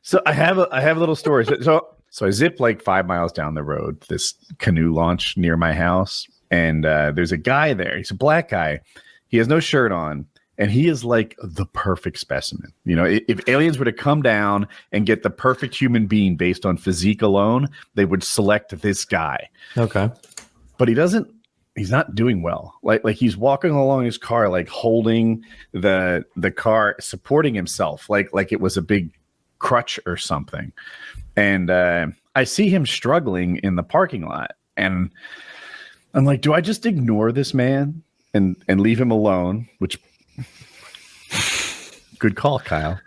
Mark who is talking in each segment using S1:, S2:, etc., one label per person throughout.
S1: So I have a little story. So I zip like 5 miles down the road, this canoe launch near my house, and there's a guy there. He's a black guy. He has no shirt on, and he is like the perfect specimen. You know, if aliens were to come down and get the perfect human being based on physique alone, they would select this guy.
S2: Okay.
S1: But he's not doing well. Like he's walking along his car, like holding the car, supporting himself, like it was a big crutch or something. And I see him struggling in the parking lot, and I'm like, do I just ignore this man and leave him alone? Which, good call, Kyle.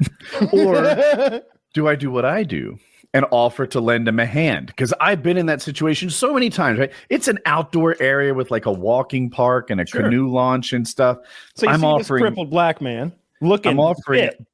S1: Or do I do what I do and offer to lend him a hand? Because I've been in that situation so many times, right? It's an outdoor area with like a walking park and a canoe launch and stuff.
S3: So you see this crippled black man looking fit.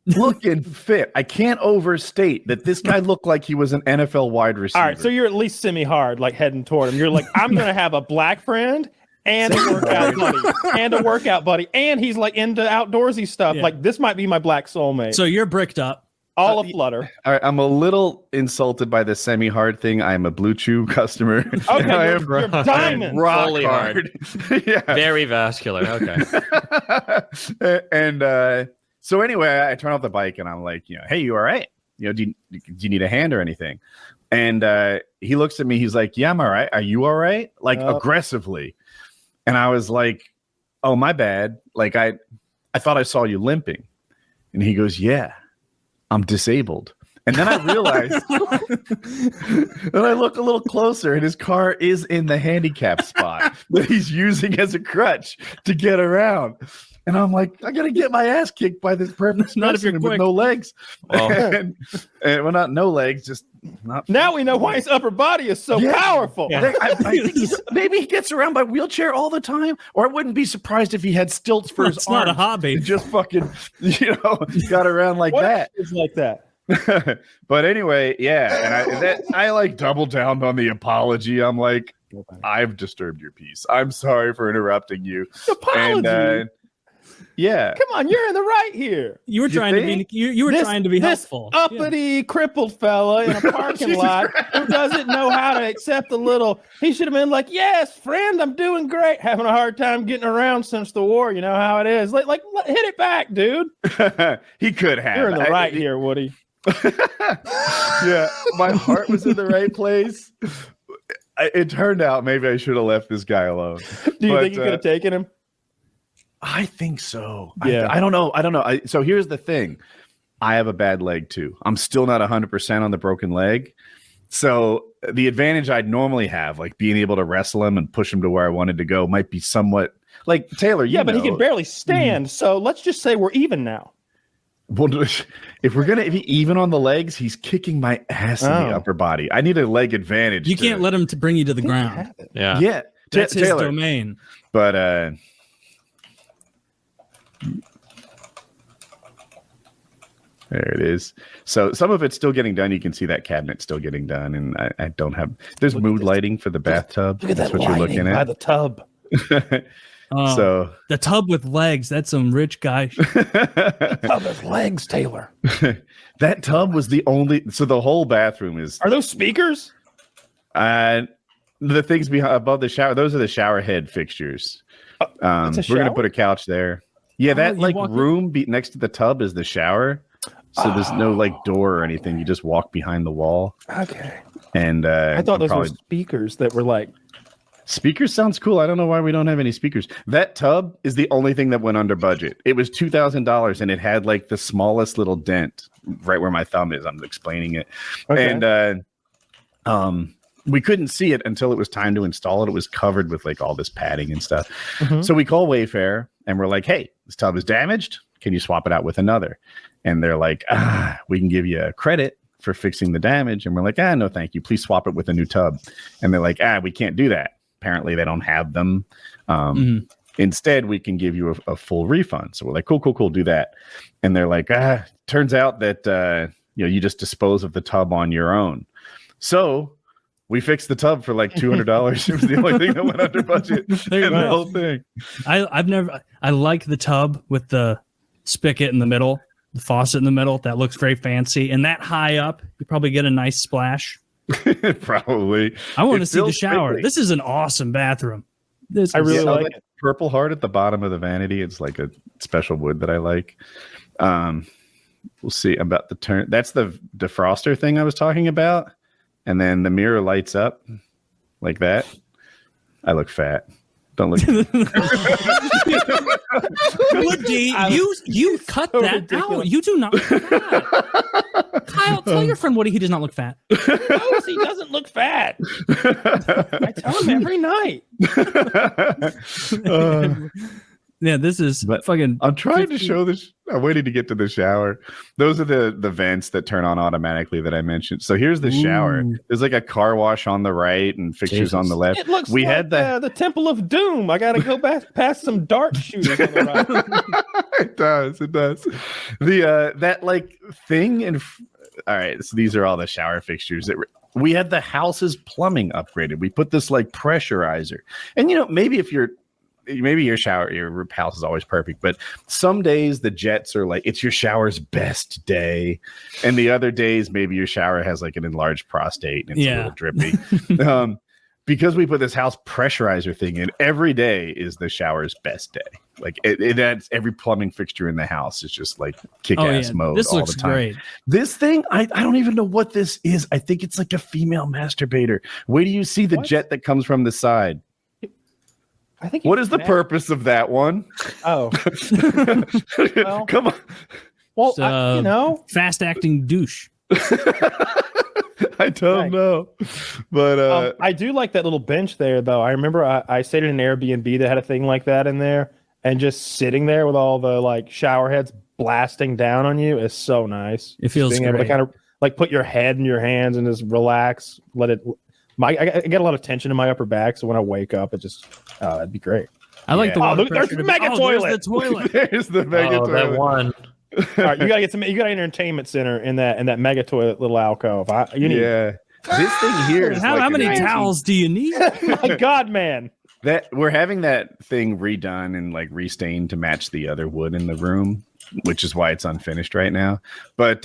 S1: Looking fit. I can't overstate that this guy looked like he was an NFL wide receiver.
S3: All right, so you're at least semi-hard, like heading toward him. You're like, I'm going to have a black friend and a workout buddy, and he's like into outdoorsy stuff.
S4: Yeah.
S3: Like, this might be my black soulmate.
S4: So you're bricked up.
S3: All aflutter.
S1: All right, I'm a little insulted by the semi-hard thing. I'm a Blue Chew customer.
S3: Okay, you're diamond.
S1: Rock
S2: Fully
S1: hard. Yeah.
S2: Very vascular. Okay.
S1: And so anyway, I turn off the bike and I'm like, hey, you all right? Do you need a hand or anything? And he looks at me. He's like, yeah, I'm all right. Are you all right? Like aggressively. And I was like, oh, my bad. Like I thought I saw you limping. And he goes, yeah, I'm disabled. And then I realized, then I look a little closer and his car is in the handicap spot that he's using as a crutch to get around. And I'm like, I got to get my ass kicked by this perfect
S4: Not if you're
S1: with
S4: quick.
S1: no legs.
S2: Well.
S1: And well, not no legs, just not.
S3: Now we know why his upper body is so powerful.
S4: Yeah.
S1: I think maybe he gets around by wheelchair all the time, or I wouldn't be surprised if he had stilts for his
S4: It's
S1: arms.
S4: not a hobby.
S1: He just fucking, got around like that.
S3: It's like that.
S1: But anyway, yeah, and I like doubled down on the apology. I'm like, I've disturbed your peace. I'm sorry for interrupting you.
S3: Apology.
S1: And yeah,
S3: Come on, you're in the right here.
S4: You were trying to
S1: think?
S4: be. You were trying to be
S3: this
S4: helpful.
S3: uppity, crippled fella in a parking lot who doesn't know how to accept a little. He should have been like, "Yes, friend, I'm doing great. Having a hard time getting around since the war. You know how it is. Like hit it back, dude.
S1: he could have.
S3: You're in the right here, Woody.
S1: Yeah, my heart was in the right place. It turned out maybe I should have left this guy alone.
S3: Do you think you could have taken him?
S1: I think so.
S3: Yeah.
S1: I don't know. So here's the thing. I have a bad leg too. I'm still not 100% on the broken leg. So the advantage I'd normally have, like being able to wrestle him and push him to where I wanted to go, might be somewhat like Taylor.
S3: Yeah, but he can barely stand. So let's just say we're even now.
S1: Well, if we're gonna be even on the legs, he's kicking my ass in the upper body. I need a leg advantage.
S4: You can't let him to bring you to the ground.
S2: Yeah.
S1: Yeah,
S4: That's his
S1: Taylor.
S4: domain.
S1: But there it is. So some of it's still getting done. You can see that cabinet still getting done, and I don't have. There's mood lighting for the bathtub.
S3: Look at
S1: That's
S3: that
S1: what you're looking
S3: by
S1: at.
S3: the tub.
S1: So
S4: The tub with legs. That's some rich guy.
S3: Tub has legs, Taylor.
S1: that tub was the only. So the whole bathroom is.
S3: Are those speakers?
S1: The things above the shower. Those are the shower head fixtures.
S3: It's a
S1: We're gonna
S3: shower?
S1: put a couch there. Yeah, that
S4: you
S1: like
S4: walk in-
S1: room next to the tub is the shower. So there's no like door or anything. You just walk behind the wall.
S3: Okay.
S1: And
S3: I thought those
S1: probably
S3: were speakers that were like.
S1: speakers sounds cool. I don't know why we don't have any speakers. That tub is the only thing that went under budget. It was $2,000 and it had like the smallest little dent right where my thumb is. I'm explaining it.
S3: Okay.
S1: And we couldn't see it until it was time to install it. It was covered with like all this padding and stuff.
S3: Mhm.
S1: So we call Wayfair and we're like, hey, this tub is damaged. Can you swap it out with another? And they're like, we can give you a credit for fixing the damage. And we're like, no, thank you. Please swap it with a new tub. And they're like, we can't do that. Apparently they don't have them. Instead, we can give you a full refund. So we're like, cool, do that. And they're like, turns out that you just dispose of the tub on your own. So we fixed the tub for like $200. It was the only thing that went under budget in the whole thing.
S4: I like the tub with the spigot in the middle. the faucet in the middle. That looks very fancy. And that high up, you probably get a nice splash.
S1: Probably.
S4: I want to
S1: It
S4: see the
S1: feels
S4: shower.
S1: big.
S4: This is an awesome bathroom. This
S3: I
S4: is-
S3: really like
S1: that
S3: it.
S1: purple heart at the bottom of the vanity. It's like a special wood that I like. We'll see about the turn. That's the defroster thing I was talking about. And then the mirror lights up like that. I look fat. Don't look.
S4: Woody, you cut
S3: so
S4: that
S3: ridiculous.
S4: out. You do not look fat. Kyle, tell your friend Woody he does not look fat.
S3: No, he doesn't look fat. I tell him every night.
S4: Yeah, this is
S1: But
S4: fucking.
S1: I'm trying to
S4: 50
S1: show this. I'm waiting to get to the shower. Those are the vents that turn on automatically that I mentioned. So here's the shower.
S4: Ooh.
S1: There's like a car wash on the right and fixtures on the left.
S3: It looks
S1: We
S3: like
S1: had the
S3: the Temple of Doom. I got to go back past some dart shooters on the right.
S1: It does. The that like thing and all right. So these are all the shower fixtures that we had. The house's plumbing upgraded. We put this like pressurizer, and maybe if your house is always perfect, but some days the jets are like it's your shower's best day, and the other days maybe your shower has like an enlarged prostate and it's a little drippy. Because we put this house pressurizer thing in, every day is the shower's best day. Like it adds every plumbing fixture in the house is just like kick-ass mode
S4: This
S1: all
S4: looks
S1: the time.
S4: great.
S1: This thing, I don't even know what this is. I think it's like a female masturbator. Where do you see the
S3: What?
S1: jet that comes from the side?
S3: I think.
S1: What is the purpose of that one?
S3: Oh, Well-
S1: Come on.
S3: well,
S4: It's, fast acting douche.
S1: I don't
S3: Right.
S1: know. But
S3: I do like that little bench there, though. I remember I stayed in an Airbnb that had a thing like that in there, and just sitting there with all the like shower heads blasting down on you is so nice.
S4: It feels
S3: Just being able to
S4: great.
S3: kind of like put your head in your hands and just relax, let it. I get a lot of tension in my upper back, so when I wake up, it just that'd be great.
S4: I like
S1: Yeah.
S4: the
S3: Oh,
S4: water
S3: look, there's
S4: pressure.
S3: the mega
S4: There's
S3: toilet.
S4: the toilet.
S1: there's the mega
S2: Oh, that
S1: toilet.
S2: one.
S3: All right, you gotta get you got an entertainment center in that mega toilet little alcove. You need.
S1: Yeah. This thing here is
S4: How
S1: like
S4: many
S1: an
S4: towels do you need?
S3: My God, man.
S1: that we're having that thing redone and like restained to match the other wood in the room, which is why it's unfinished right now. But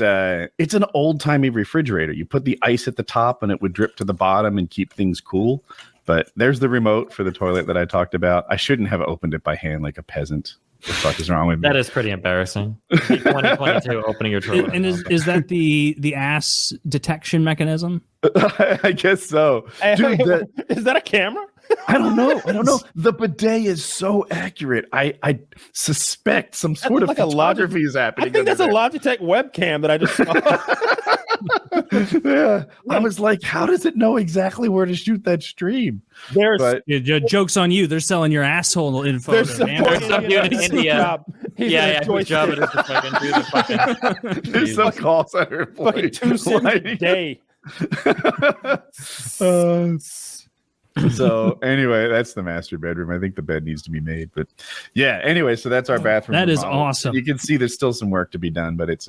S1: it's an old timey refrigerator. You put the ice at the top and it would drip to the bottom and keep things cool. But there's the remote for the toilet that I talked about. I shouldn't have opened it by hand like a peasant. What the fuck is wrong with me?
S2: That is pretty embarrassing. 2022 opening your toilet.
S4: And is that the ass detection mechanism?
S1: I guess so. Dude,
S3: Is that a camera?
S1: I don't know. The bidet is so accurate. I suspect some sort of
S3: like a
S1: photography is
S3: I
S1: happening.
S3: think that's a
S1: under
S3: Logitech webcam that I just saw.
S1: there. Yeah. I was like, how does it know exactly where to shoot that stream?
S3: There's
S1: But
S4: Joke's on you. They're selling your asshole info.
S3: there's
S4: to
S3: some
S4: Amazon.
S2: There's some dude in
S3: His
S2: India.
S3: job. He's
S2: yeah,
S3: in a
S2: yeah, whose job it is to fucking do the fucking.
S1: there's some call center
S3: fucking
S1: employee
S3: 2 cents a
S1: lighting.
S3: day.
S1: So anyway, that's the master bedroom. I think the bed needs to be made, but yeah. Anyway, so that's our bathroom.
S4: That is
S1: remodel.
S4: awesome.
S1: You can see there's still some work to be done, but it's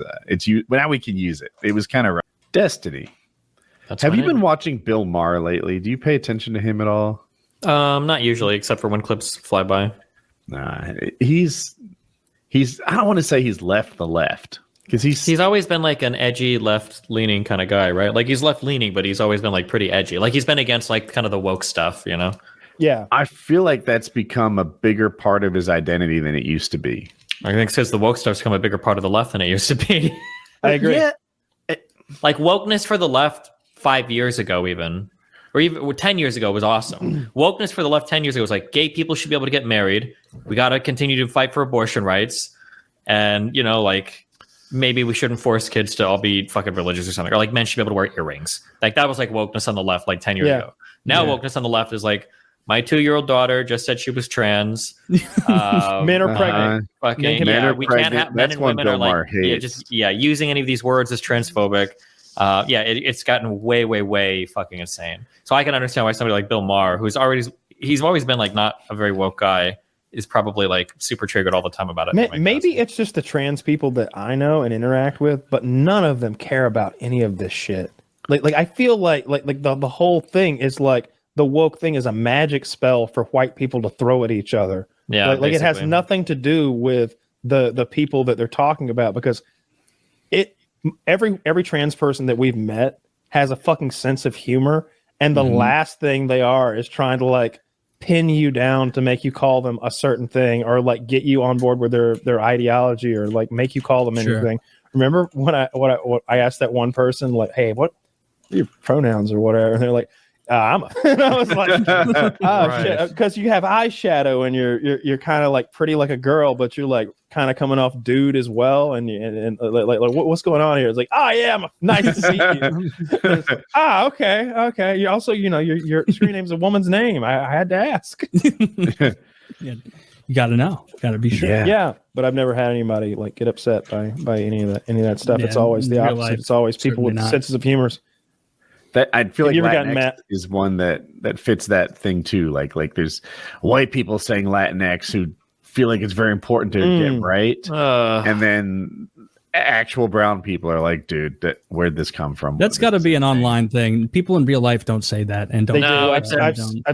S1: now we can use it. It was kind of rough. Destiny.
S2: That's
S1: Have you
S2: fine.
S1: been watching Bill Maher lately? Do you pay attention to him at all?
S2: Not usually, except for when clips fly by.
S1: Nah, he's. I don't want to say he's left the left because
S2: He's always been like an edgy, left-leaning kind of guy, right? Like he's left-leaning, but he's always been like pretty edgy. Like he's been against like kind of the woke stuff, you know?
S3: Yeah.
S1: I feel like that's become a bigger part of his identity than it used to be.
S2: I think because the woke stuff's become a bigger part of the left than it used to be.
S3: I agree.
S1: Yeah,
S2: Like wokeness for the left 5 years ago, even 10 years ago was awesome. Wokeness for the left 10 years ago was like gay people should be able to get married. We got to continue to fight for abortion rights. And, you know, like maybe we shouldn't force kids to all be fucking religious or something. Or like men should be able to wear earrings. Like that was like wokeness on the left like 10 years ago. Now wokeness on the left is like my 2-year-old daughter just said she was trans.
S3: Men are pregnant.
S2: Fucking,
S1: Men
S2: yeah,
S1: are
S2: we
S1: pregnant.
S2: can't have men
S1: That's
S2: and
S1: one
S2: women are
S1: Bill Maher
S2: like
S1: hates.
S2: using any of these words as transphobic. It's gotten way, way, way fucking insane. So I can understand why somebody like Bill Maher, he's always been like not a very woke guy, is probably like super triggered all the time about it.
S3: Maybe it's just the trans people that I know and interact with, but none of them care about any of this shit. Like I feel like the whole thing is like the woke thing is a magic spell for white people to throw at each other.
S2: Yeah,
S3: like it has
S2: basically.
S3: nothing to do with the people that they're talking about, because every trans person that we've met has a fucking sense of humor, and the last thing they are is trying to like pin you down to make you call them a certain thing, or like get you on board with their ideology, or like make you call them anything. Remember when I asked that one person, like, hey, what are your pronouns or whatever, and they're like, I'm a, and I was like, oh shit, because you have eyeshadow and you're kind of like pretty like a girl, but you're like kind of coming off dude as well, and like what's going on here? It's like, oh yeah, nice to see you. Okay. You also, your screen name's a woman's name. I had to ask.
S4: Yeah, you got to know, got to be sure.
S3: Yeah, but I've never had anybody like get upset by any of that stuff.
S4: Yeah,
S3: It's always the opposite.
S4: life,
S3: It's always people with senses of humor.
S1: That I feel like
S3: you ever gotten
S1: Latinx is one that fits that thing too. Like there's white people saying Latinx who feel like it's very important to get right, and then actual brown people are like, dude, where'd this come from?
S4: That's got to be an online thing. People in real life don't say that, and don't.
S2: No,
S3: I've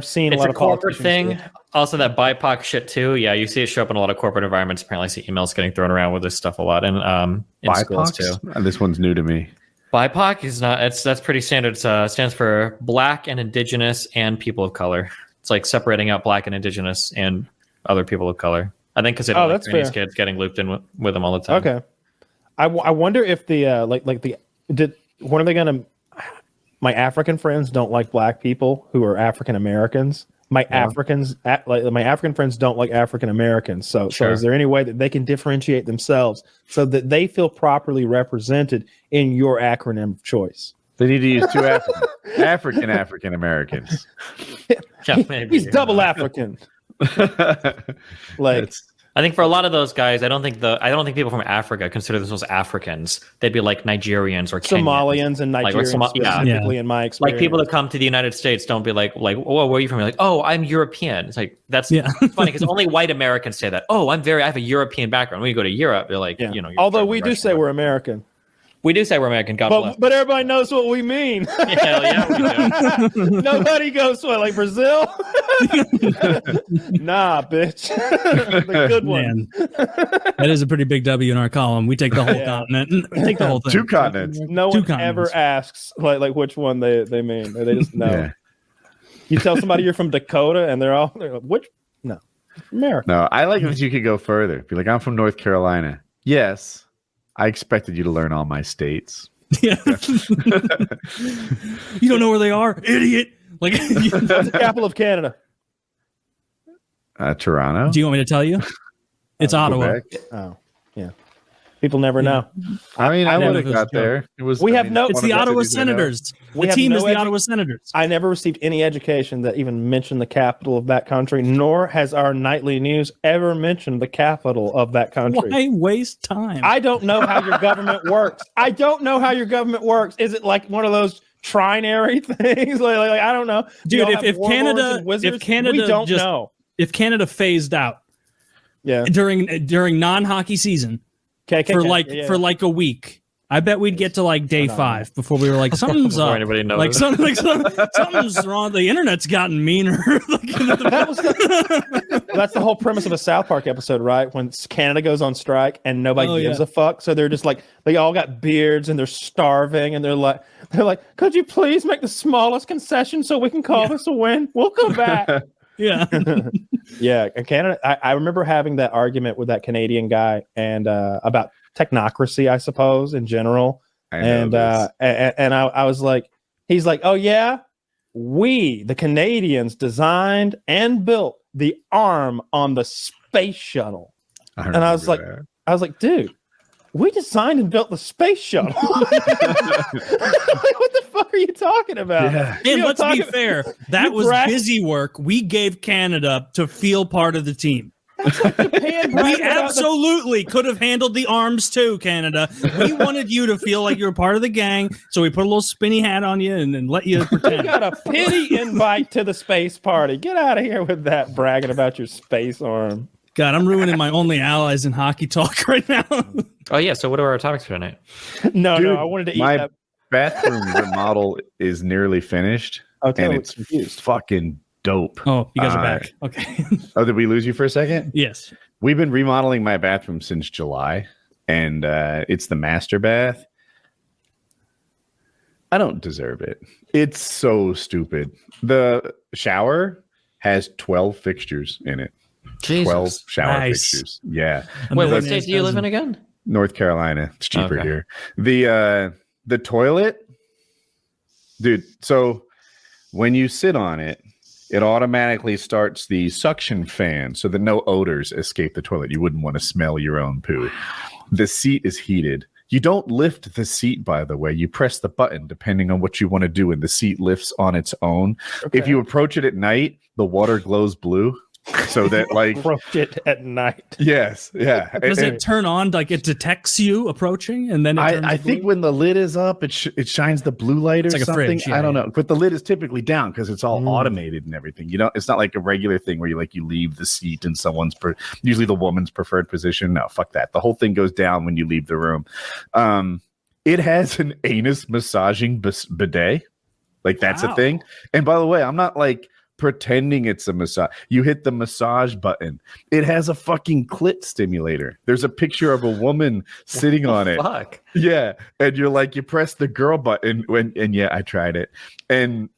S3: seen a
S2: it's
S3: lot
S2: a
S3: of
S2: corporate thing.
S3: do.
S2: Also, that BIPOC shit too. Yeah, you see it show up in a lot of corporate environments. Apparently, I see emails getting thrown around with this stuff a lot, and in schools too.
S1: This one's new to me.
S2: BIPOC is not. That's pretty standard. It stands for Black and Indigenous and People of Color. It's like separating out Black and Indigenous and other people of color. I think because they don't like Chinese kids getting looped in with them all the time.
S3: Okay, I wonder if the when are they gonna? My African friends don't like Black people who are African Americans. My African friends don't like African Americans. So is there any way that they can differentiate themselves so that they feel properly represented in your acronym of choice?
S1: They need to use two African Americans.
S2: Yeah, maybe.
S3: He's double African.
S2: I think for a lot of those guys, I don't think people from Africa consider themselves Africans. They'd be like Nigerians or Kenyans.
S3: Somalians and Nigerians specifically, in my experience.
S2: Like people that come to the United States don't be like, oh, where are you from? You're like, oh, I'm European. It's like, that's funny because only white Americans say that. Oh, I have a European background. When you go to Europe, they're like,
S3: although we do say we're American.
S2: We do say we're American, God bless.
S3: But everybody knows what we mean.
S2: Hell yeah, we do.
S3: Nobody goes to like Brazil. Nah, bitch. The good one.
S4: That is a pretty big W in our column. We take the whole continent. We take the whole thing.
S1: Two continents.
S3: No one ever asks like which one they mean. They just know. Yeah. You tell somebody you're from Dakota, and they're like, which? No, America.
S1: No, I like if you could go further. Be like, I'm from North Carolina. Yes. I expected you to learn all my states.
S4: Yeah. You don't know where they are, idiot. Like,
S3: what's the capital of Canada?
S1: Toronto.
S4: Do you want me to tell you? It's Ottawa.
S1: Quebec.
S3: Oh, yeah. People never know.
S1: I mean, I would have got there.
S4: It's the Ottawa Senators. The team is the Ottawa Senators.
S3: I never received any education that even mentioned the capital of that country, nor has our nightly news ever mentioned the capital of that country.
S4: Why waste time?
S3: I don't know how your government works. Is it like one of those trinary things? Like I don't know.
S4: Dude, if Canada phased out during non-hocky season, for like a week, I bet we'd get to like day 5 before we were like, something's up. Like something's wrong. The internet's gotten meaner.
S3: That's the whole premise of a South Park episode, right? When Canada goes on strike and nobody gives a fuck, so they're just like, they all got beards and they're starving, and they're like, could you please make the smallest concession so we can call this a win? We'll come back.
S4: Yeah.
S3: Yeah. Canada. I remember having that argument with that Canadian guy and about technocracy, I suppose, in general. And I was like, he's like, oh yeah, we, the Canadians, designed and built the arm on the space shuttle. And I was like, dude, we designed and built the space shuttle. What the fuck are you talking about?
S4: Yeah. And let's be fair. That was busy work. We gave Canada to feel part of the team.
S3: That's like Japan.
S4: We absolutely could have handled the arms too, Canada. We wanted you to feel like you were part of the gang, so we put a little spinny hat on you and let you pretend.
S3: You got a pity invite to the space party. Get out of here with that bragging about your space arm.
S4: God, I'm ruining my only allies in hockey talk right now.
S2: Oh yeah, so what are our topics for tonight?
S3: No, I wanted to eat
S1: my bathroom remodel is nearly finished, and it's fucking dope.
S4: Oh, you guys are back. Okay.
S1: Oh, did we lose you for a second?
S4: Yes.
S1: We've been remodeling my bathroom since July, and it's the master bath. I don't deserve it. It's so stupid. The shower has 12 fixtures in it.
S2: Jesus.
S1: 12 shower
S4: Nice.
S1: fixtures. Yeah.
S2: Wait, what state do you live in again?
S1: North Carolina. It's cheaper here. The toilet, dude. So when you sit on it, it automatically starts the suction fan so that no odors escape the toilet. You wouldn't want to smell your own poo. The seat is heated. You don't lift the seat, by the way. You press the button depending on what you want to do, and the seat lifts on its own. Okay. If you approach it at night, the water glows blue. So that like
S3: approach it at night.
S1: Yes, yeah.
S4: Does it turn on like it detects you approaching, and then
S1: I think when the lid is up, it shines the blue light or
S4: like
S1: something.
S4: Fridge, yeah,
S1: I don't know, but the lid is typically down because it's all automated and everything. You know, it's not like a regular thing where you leave the seat in someone's usually the woman's preferred position. No, fuck that. The whole thing goes down when you leave the room. It has an anus massaging bidet, like that's a thing. And by the way, I'm not like pretending it's a massage. You hit the massage button. It has a fucking clit stimulator. There's a picture of a woman sitting on it.
S2: Fuck.
S1: Yeah, and you're like, you press the girl button and yeah, I tried it, and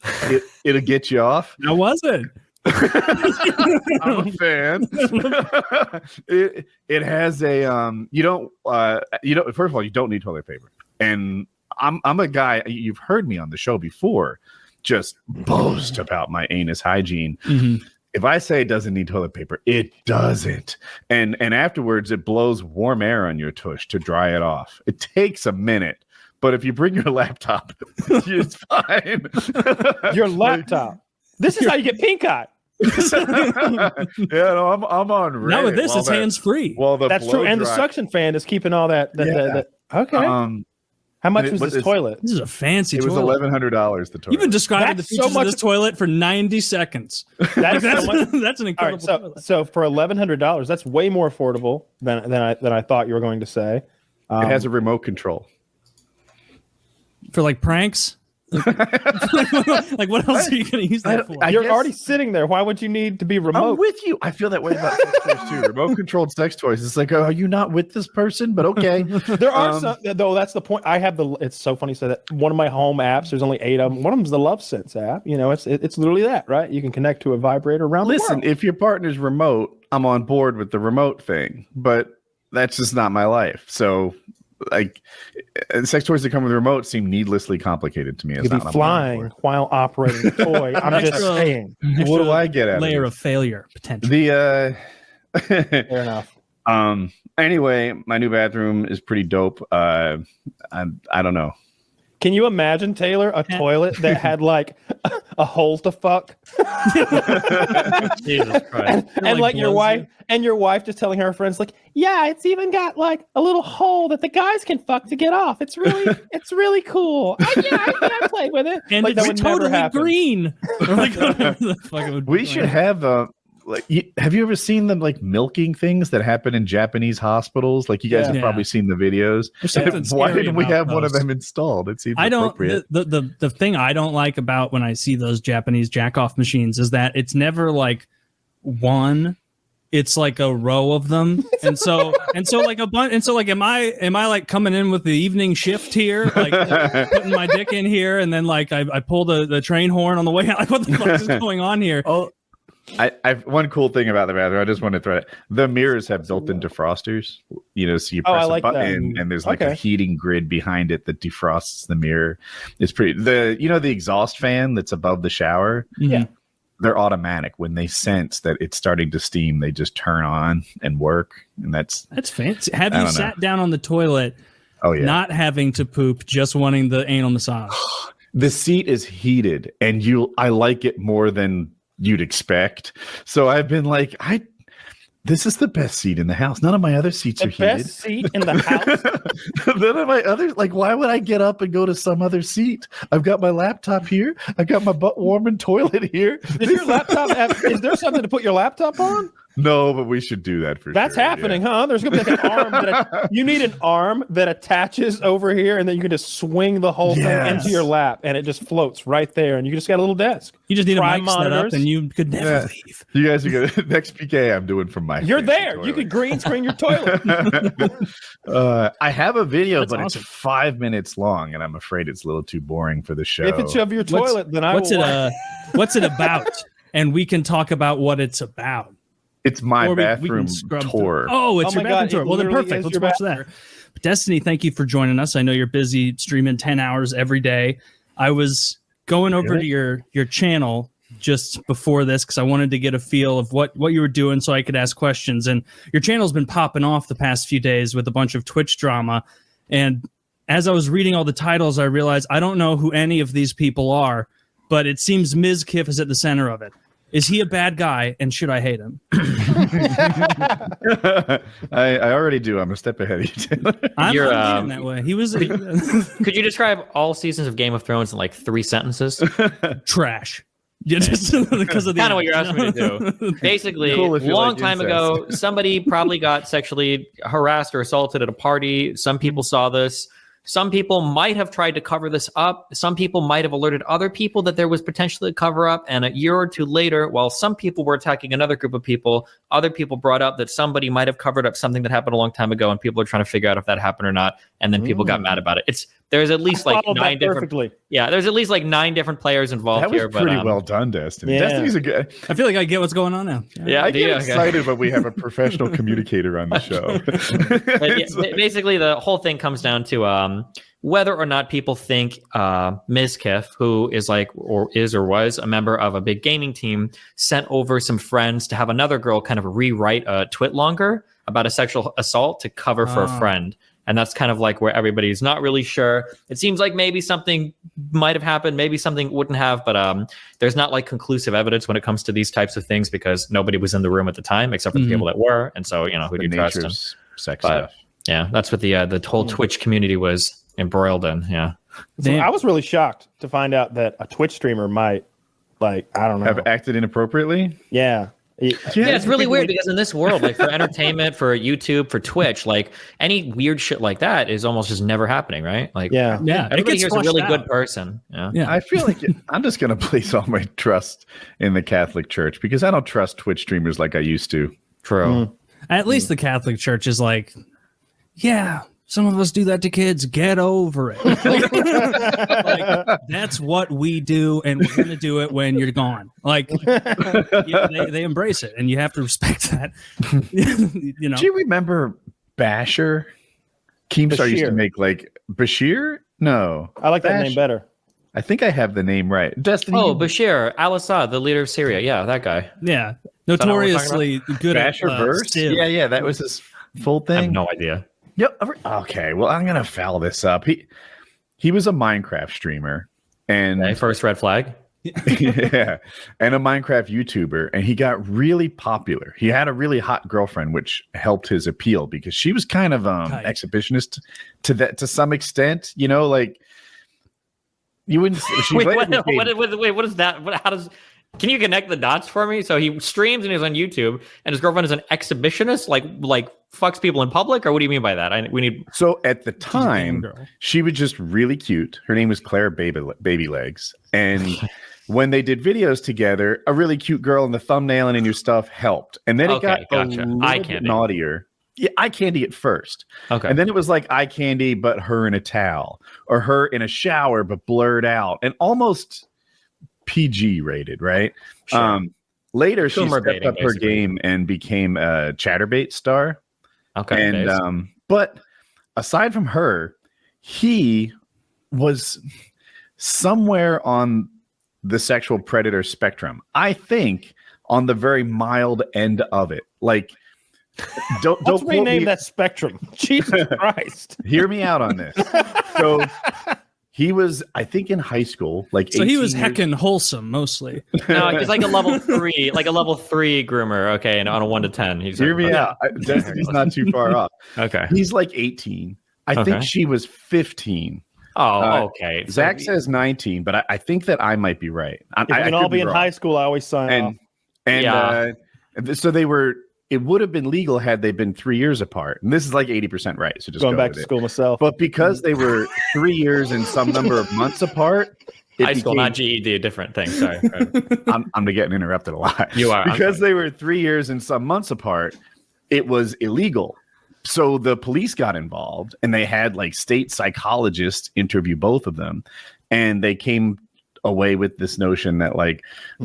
S1: it'll get you off.
S4: How was it?
S1: I'm a fan. It has a first of all, you don't need toilet paper, and I'm a guy. You've heard me on the show before. Just boast about my anus hygiene. Mm-hmm. If I say it doesn't need toilet paper, it doesn't. And afterwards, it blows warm air on your tush to dry it off. It takes a minute, but if you bring your laptop, it's fine.
S3: Your laptop. This is how you get pink eye.
S1: Yeah, no, I'm on Reddit.
S4: Now with this, it's hands free.
S1: Well,
S3: that's true, and the suction fan is keeping all that. Okay. How much was this toilet?
S4: This is a fancy toilet.
S1: It was $1,100, the toilet.
S4: You've been describing the features of this toilet for 90 seconds.
S3: That's
S4: an incredible toilet.
S3: So for $1,100, that's way more affordable than I thought you were going to say.
S1: It has a remote control.
S4: For like pranks? Like what else are you going to use that for?
S3: You're already sitting there. Why would you need to be remote?
S1: I'm with you. I feel that way about sex toys too. Remote controlled sex toys. It's like, are you not with this person? But okay.
S3: There are some, though. That's the point. I have it's so funny to say that one of my home apps. There's only 8 of them. One of them is the Love Sense app. You know, it's literally that, right? You can connect to a vibrator around.
S1: Listen,
S3: the world.
S1: If your partner's remote, I'm on board with the remote thing. But that's just not my life. So. Like sex toys that come with a remote seem needlessly complicated to me.
S3: You'd be flying while operating the toy. I'm just saying.
S1: What do I get out of it?
S4: Layer of failure potential.
S3: Fair enough.
S1: Anyway, my new bathroom is pretty dope. I don't know.
S3: Can you imagine, Taylor, a toilet that had like a hole to fuck?
S2: Jesus Christ.
S3: And like your wife just telling her friends, like, yeah, it's even got like a little hole that the guys can fuck to get off. It's really cool. I played with it.
S4: And
S3: like,
S4: it's totally green.
S1: We should have have you ever seen them like milking things that happen in Japanese hospitals? Like you guys have probably seen the videos. Why didn't we have one of them installed? It seems appropriate.
S4: The thing I don't like about when I see those Japanese jack off machines is that it's never like one. It's like a row of them, and so like a bunch. And so like, am I like coming in with the evening shift here, like putting my dick in here, and then like I pull the train horn on the way out? Like, what the fuck is going on here?
S1: Oh. I've one cool thing about the bathroom. I just want to throw it. The mirrors have built-in defrosters. You know, so you press a button and there's like a heating grid behind it that defrosts the mirror. It's pretty. The exhaust fan that's above the shower.
S3: Yeah,
S1: they're automatic. When they sense that it's starting to steam, they just turn on and work. And that's
S4: fancy. Have you sat down on the toilet?
S1: Oh yeah,
S4: not having to poop, just wanting the anal massage.
S1: The seat is heated, and I like it more than you'd expect. So I've been like, this is the best seat in the house. None of my other seats are heated.
S3: The best seat in the house?
S1: None of my others, like, why would I get up and go to some other seat? I've got my laptop here. I've got my butt warming toilet here.
S3: Is your laptop is there something to put your laptop on?
S1: No, but we should do that for
S3: That's
S1: sure.
S3: happening, huh? There's gonna be like an arm you need an arm that attaches over here, and then you can just swing the whole thing into your lap, and it just floats right there, and you just got a little desk.
S4: You just need a mic set up, and you could never leave.
S1: You guys are good. Next PKA I'm doing from my.
S3: You're there. You could green screen your toilet.
S1: I have a video,
S4: That's
S1: but
S4: awesome.
S1: it's 5 minutes long, and I'm afraid it's a little too boring for the show.
S3: If it's of your toilet, then
S4: what's it about? And we can talk about what it's about.
S1: It's my bathroom tour.
S4: Oh, it's your bathroom
S3: God,
S4: tour. Well, then perfect. Let's watch that. Destiny, thank you for joining us. I know you're busy streaming 10 hours every day. I was going over to your channel just before this because I wanted to get a feel of what you were doing so I could ask questions. And your channel's been popping off the past few days with a bunch of Twitch drama. And as I was reading all the titles, I realized I don't know who any of these people are, but it seems mischief is at the center of it. Is he a bad guy, and should I hate him?
S1: I already do. I'm a step ahead of you, Taylor.
S4: I'm leaning that way. He was.
S2: Could you describe all seasons of Game of Thrones in like 3 sentences?
S4: Trash. Yeah, just because of the
S2: kind of what you're asking me to do. Basically, a long time ago, somebody probably got sexually harassed or assaulted at a party. Some people saw this. Some people might have tried to cover this up. Some people might have alerted other people that there was potentially a cover up. And a year or two later, while some people were attacking another group of people, other people brought up that somebody might have covered up something that happened a long time ago. And people are trying to figure out if that happened or not. And then people got mad about it. There's at least like 9 different. Yeah, there's at least like 9 different players involved here.
S1: That was pretty well done, Destiny.
S3: Yeah.
S1: Destiny's a good.
S4: I feel like I get what's going on now.
S2: Yeah,
S1: I get excited when we have a professional communicator on the show.
S2: Basically, the whole thing comes down to whether or not people think Mischief, who is or was a member of a big gaming team, sent over some friends to have another girl kind of rewrite a twit longer about a sexual assault to cover for a friend. And that's kind of like where everybody's not really sure. It seems like maybe something might have happened, maybe something wouldn't have, but there's not like conclusive evidence when it comes to these types of things because nobody was in the room at the time except for the people that were. And so, who do you trust?
S1: Sex
S2: but,
S1: stuff.
S2: Yeah, that's what the whole Twitch community was embroiled in. Yeah.
S3: So I was really shocked to find out that a Twitch streamer might, I don't know,
S1: have acted inappropriately.
S3: Yeah.
S2: Yeah, it's really weird because in this world, like for entertainment, for YouTube, for Twitch, like any weird shit like that is almost just never happening, right? Like, everybody here's a really good person. Yeah.
S1: I feel like I'm just going to place all my trust in the Catholic Church because I don't trust Twitch streamers like I used to.
S2: True.
S4: At least the Catholic Church is like, yeah, some of us do that to kids. Get over it. Like, that's what we do, and we're going to do it when you're gone. Like, they embrace it, and you have to respect that.
S1: Do you remember Basher? Keemstar used to make like Bashir? No.
S3: I like that name better.
S1: I think I have the name right. Destiny.
S2: Oh, Bashir al-Assad, the leader of Syria. Yeah, that guy.
S4: Yeah. Notoriously good
S1: Basher
S4: at
S1: verse. Yeah, that was his full thing.
S2: I have no idea.
S1: Yep. Okay. Well, I'm gonna foul this up. He was a Minecraft streamer and
S2: first red flag.
S1: Yeah, and a Minecraft YouTuber, and he got really popular. He had a really hot girlfriend, which helped his appeal because she was kind of exhibitionist to some extent. Like you wouldn't.
S2: Wait, what is that? How does? Can you connect the dots for me? So he streams and he's on YouTube, and his girlfriend is an exhibitionist, like fucks people in public, or what do you mean by that?
S1: So at the time, she was just really cute. Her name was Claire Baby Legs, and when they did videos together, a really cute girl in the thumbnail and in your stuff helped, and then it got a little bit naughtier. Yeah, eye candy at first. Okay. And then it was like eye candy, but her in a towel, or her in a shower, but blurred out, and almost PG rated, right? Sure. Later, she stepped up her game and became a Chatterbait star. Okay. And but aside from her, he was somewhere on the sexual predator spectrum. I think on the very mild end of it. Like, don't
S3: rename that spectrum. Jesus Christ.
S1: Hear me out on this. So he was, I think, in high school.
S4: So he was heckin' wholesome mostly.
S2: No, he's like a level 3, groomer. Okay, and on a 1 to 10,
S1: hear me out. Destiny's not too far off.
S2: Okay,
S1: he's like 18. I think she was 15.
S2: Oh, okay.
S1: Zach says 19, but I think that I might be right.
S3: If we can all be in high school, I always sign off.
S1: And so they were it would have been legal had they been 3 years apart. And this is like 80% right. So just
S3: going
S1: go
S3: back
S1: with
S3: to
S1: it.
S3: school myself.
S1: But because they were 3 years and some number of months apart,
S2: high school, not GED, a different thing. Sorry.
S1: I'm getting interrupted a lot.
S2: You are.
S1: Because they were 3 years and some months apart, it was illegal. So the police got involved and they had like state psychologists interview both of them. And they came away with this notion that like,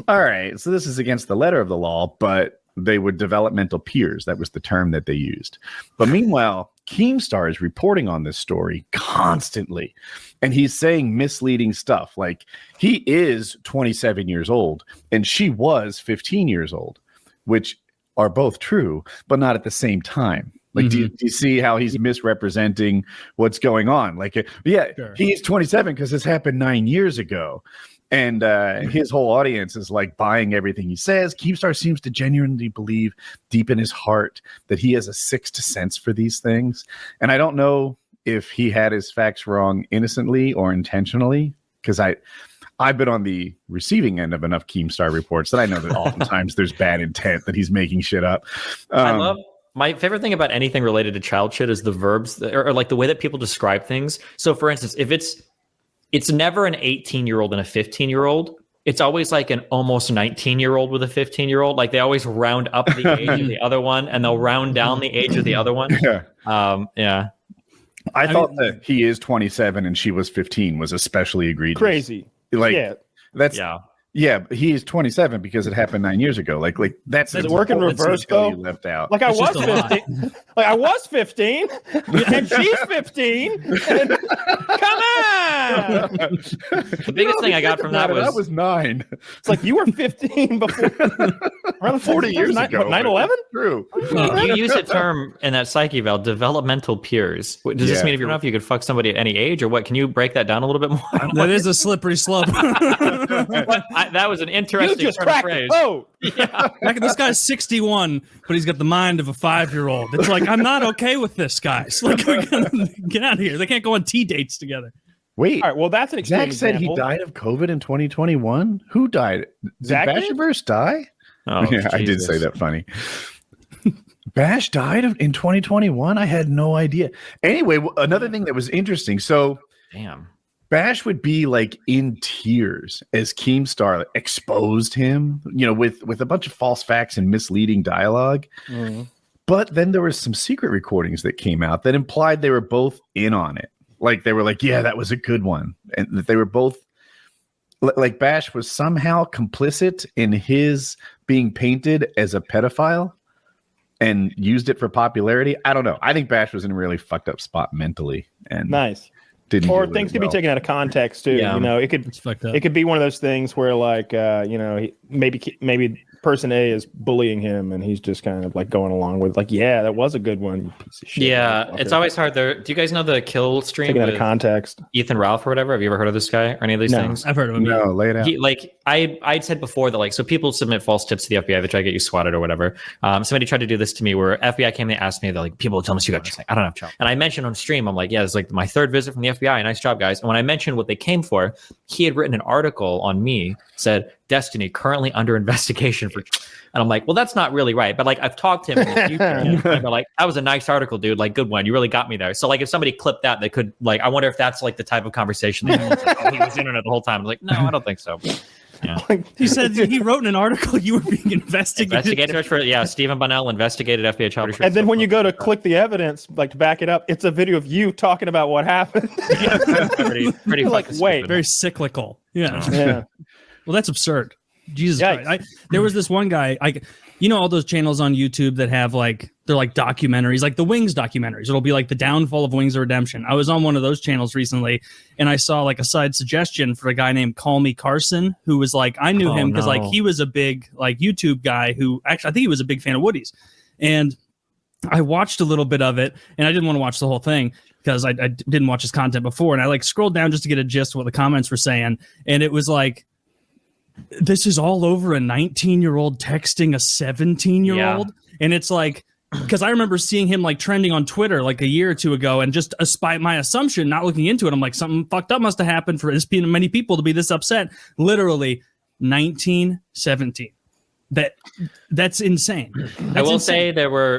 S1: all right, so this is against the letter of the law, but they were developmental peers. That was the term that they used. But meanwhile, Keemstar is reporting on this story constantly. And he's saying misleading stuff. Like he is 27 years old and she was 15 years old, which are both true, but not at the same time. Like, do you see how he's misrepresenting what's going on? Like, sure. He's 27 because this happened 9 years ago. And his whole audience is like buying everything he says. Keemstar seems to genuinely believe deep in his heart that he has a sixth sense for these things. And I don't know if he had his facts wrong innocently or intentionally, because I've been on the receiving end of enough Keemstar reports that I know that oftentimes there's bad intent that he's making shit up.
S2: My favorite thing about anything related to child shit is the verbs or like the way that people describe things. So for instance, if it's never an 18-year-old and a 15-year-old. It's always like an almost 19-year-old with a 15-year-old. Like they always round up the age of the other one and they'll round down the age of the other one. Yeah.
S1: I thought that he is 27 and she was 15 was especially egregious.
S3: Crazy.
S1: Like but he is 27 because it happened 9 years ago. Like that's
S3: does it work in reverse though?
S1: Left out.
S3: Like I was 15. Like I was 15 and she's 15. And, come on.
S2: The biggest thing I got from that
S1: was 9.
S3: It's like you were 15 before around
S1: 40 years ago.
S3: 9/11?
S1: True.
S2: You use a term in that psyche val, developmental peers. Does this mean if you could fuck somebody at any age or what? Can you break that down a little bit more?
S4: That is a slippery slope.
S2: That was an interesting
S3: you just
S2: turn of phrase.
S4: This guy's 61, but he's got the mind of a 5-year-old. It's like, I'm not okay with this, guys. Like, get out of here. They can't go on tea dates together.
S1: Wait.
S3: All right, well, that's an extreme
S1: Zach said
S3: example.
S1: he died of COVID in 2021. Who died?
S3: Zach
S1: did Bashiverse die?
S2: Oh,
S1: yeah, I did say that funny. Bash died in 2021? I had no idea. Anyway, another thing that was interesting. So,
S2: damn.
S1: Bash would be like in tears as Keemstar exposed him, with a bunch of false facts and misleading dialogue. Mm-hmm. But then there was some secret recordings that came out that implied they were both in on it. Like they were like, yeah, that was a good one. And that they were both like Bash was somehow complicit in his being painted as a pedophile and used it for popularity. I don't know. I think Bash was in a really fucked up spot mentally. And
S3: nice. Or things could be taken out of context too. Yeah. It could be one of those things where like maybe person A is bullying him and he's just kind of like going along with like, yeah, that was a good one, you piece of shit.
S2: Yeah, it's always hard there. Do you guys know the Kill stream?
S3: Taking out of context.
S2: Ethan Ralph or whatever. Have you ever heard of this guy or any of these things?
S4: I've heard of him.
S1: No, lay it out.
S2: I'd said before that like, so people submit false tips to the FBI. They try to get you swatted or whatever. Somebody tried to do this to me where FBI came, they asked me, they're like, people tell us you got just like, I don't have child. And I mentioned on stream, I'm like, yeah, it's like my third visit from the FBI. Nice job, guys. And when I mentioned what they came for, he had written an article on me, said, Destiny currently under investigation for, and I'm like, well, that's not really right. But like, I've talked to him in the future, and they're like, that was a nice article, dude. Like, good one. You really got me there. So like, if somebody clipped that, they could like, I wonder if that's like the type of conversation they had. Like, oh, he was internet the whole time. I'm like, no, I don't think so. Yeah.
S4: He said he wrote in an article you were being investigated.
S2: Investigated for Stephen Bunnell investigated FBI child abuse.
S3: And then when you go to click the evidence, like to back it up, it's a video of you talking about what happened.
S2: pretty
S3: like wait,
S4: very cyclical. Yeah. Well, that's absurd. Jesus Christ. There was this one guy, all those channels on YouTube that have they're like documentaries, like the Wings documentaries. It'll be like the downfall of Wings of Redemption. I was on one of those channels recently and I saw like a side suggestion for a guy named Call Me Carson, who was like, I knew him because like he was a big like YouTube guy who actually, I think he was a big fan of Woody's. And I watched a little bit of it and I didn't want to watch the whole thing because I didn't watch his content before. And I like scrolled down just to get a gist of what the comments were saying. And it was like, this is all over a 19-year-old texting a 17-year-old. Yeah. And it's like, because I remember seeing him like trending on Twitter like a year or two ago, and just by my assumption, not looking into it, I'm like, something fucked up must have happened for this many people to be this upset. Literally 19, 17. that's insane.
S2: I will say